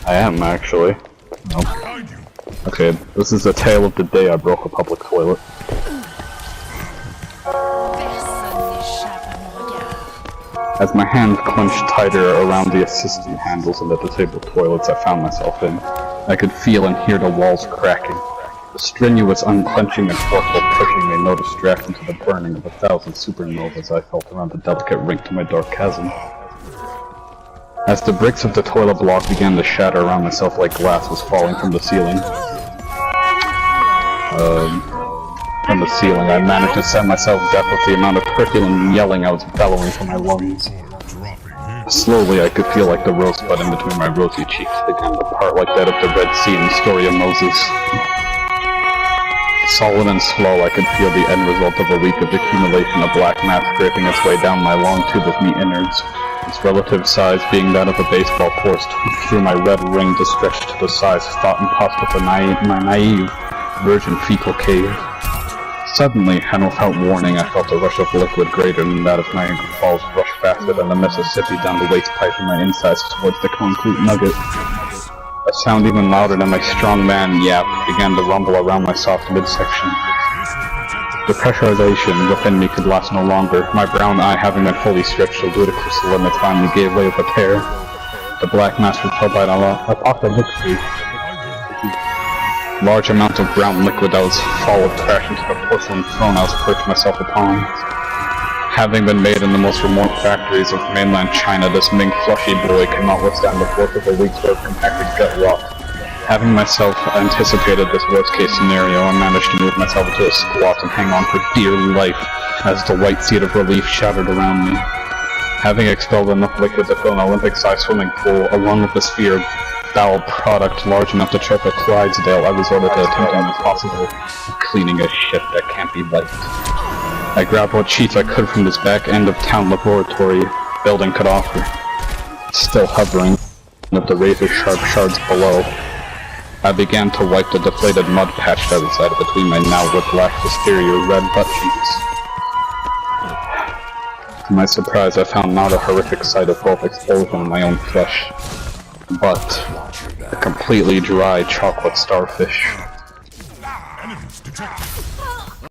I am, actually. Nope. Okay, this is the tale of the day I broke a public toilet. As my hands clenched tighter around the assistant handles in the disabled toilets I found myself in, I could feel and hear the walls cracking. The strenuous unclenching and forceful pushing made no distraction to the burning of 1,000 supernovas I felt around the delicate ring to my dark chasm. As the bricks of the toilet block began to shatter around myself like glass was falling from the ceiling. I managed to send myself deaf with the amount of Herculean yelling I was bellowing from my lungs. Slowly, I could feel like the rosebud in between my rosy cheeks began to part like that of the Red Sea in the story of Moses. Solid and slow, I could feel the end result of a week of accumulation of black mass scraping its way down my long tube of meat innards, its relative size being that of a baseball coursed through my red ring to stretch to the size thought impossible for my naive, virgin fecal cave. Suddenly, and without warning, I felt a rush of liquid greater than that of Niagara Falls rush faster than the Mississippi down the waste pipe in my insides towards the concrete nugget. A sound even louder than my strong man yap began to rumble around my soft midsection. The pressurization within me could last no longer. My brown eye, having been fully stretched to ludicrous limits, finally gave way with a tear. The black mass repelled by apocalypse. Large amounts of brown liquid that was followed crashing to the porcelain throne I was perched myself upon. Having been made in the most remote factories of mainland China, this Ming fleshy boy could not withstand the force of a week's worth of compacted gut rot. Having myself anticipated this worst-case scenario, I managed to move myself into a squat and hang on for dear life as the white seat of relief shattered around me. Having expelled enough liquid to fill an Olympic-sized swimming pool, along with a sphere of foul product large enough to choke a Clydesdale, I resorted to attempting the impossible of cleaning a ship that can't be wiped. I grabbed what sheets I could from this back end of town laboratory building could offer, still hovering with the razor-sharp shards below. I began to wipe the deflated mud patch that resided between my now whip-black posterior red butt cheeks. To my surprise, I found not a horrific sight of both explosion and my own flesh, but a completely dry chocolate starfish.